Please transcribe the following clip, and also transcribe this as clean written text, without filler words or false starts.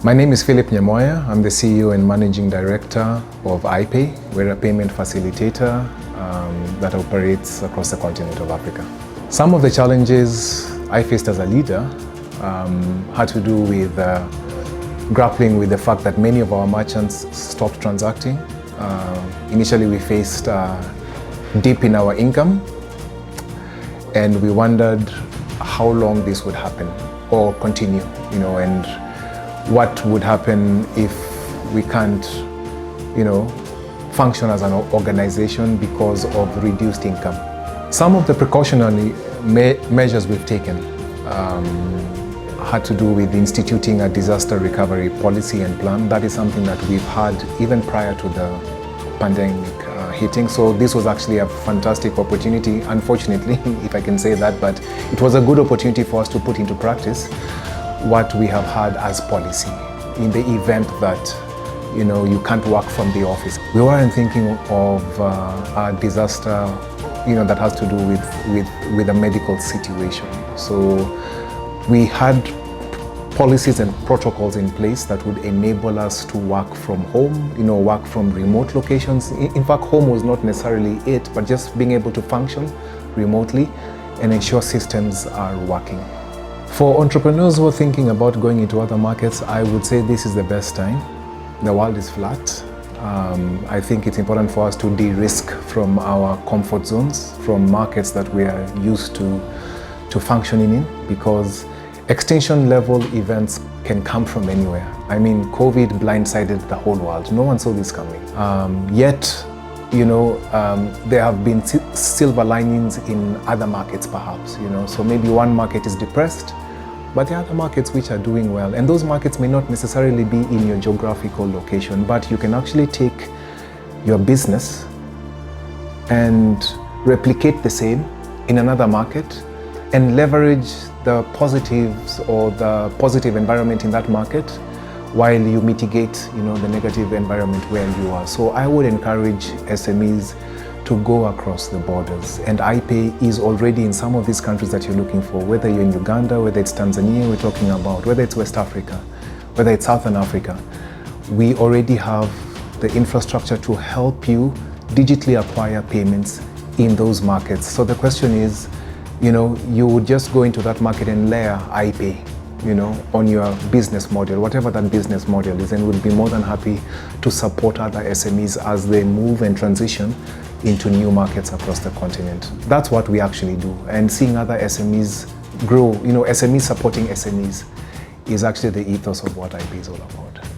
My name is Philip Nyamoya. I'm the CEO and Managing Director of iPay. We're a payment facilitator that operates across the continent of Africa. Some of the challenges I faced as a leader had to do with grappling with the fact that many of our merchants stopped transacting. Initially, we faced a dip in our income, and we wondered how long this would happen or continue, and what would happen if we can't, function as an organization because of reduced income. Some of the precautionary measures we've taken had to do with instituting a disaster recovery policy and plan. That is something that we've had even prior to the pandemic hitting. So this was actually a fantastic opportunity, unfortunately, if I can say that, but it was a good opportunity for us to put into practice what we have had as policy in the event that you can't work from the office. We weren't thinking of a disaster that has to do with a medical situation. So we had policies and protocols in place that would enable us to work from home, work from remote locations. In fact, home was not necessarily it, but just being able to function remotely and ensure systems are working. For entrepreneurs who are thinking about going into other markets, I would say this is the best time. The world is flat. I think it's important for us to de-risk from our comfort zones, from markets that we are used to functioning in, because extinction level events can come from anywhere. I mean, COVID blindsided the whole world. No one saw this coming. Yet, there have been silver linings in other markets perhaps, so maybe one market is depressed, but there are other markets which are doing well. And those markets may not necessarily be in your geographical location, but you can actually take your business and replicate the same in another market and leverage the positives or the positive environment in that market while you mitigate, the negative environment where you are. So I would encourage SMEs to go across the borders. And iPay is already in some of these countries that you're looking for, whether you're in Uganda, whether it's Tanzania we're talking about, whether it's West Africa, whether it's Southern Africa. We already have the infrastructure to help you digitally acquire payments in those markets. So the question is, you would just go into that market and layer iPay, on your business model, whatever that business model is, and we'll be more than happy to support other SMEs as they move and transition into new markets across the continent. That's what we actually do. And seeing other SMEs grow, SMEs supporting SMEs is actually the ethos of what iPay is all about.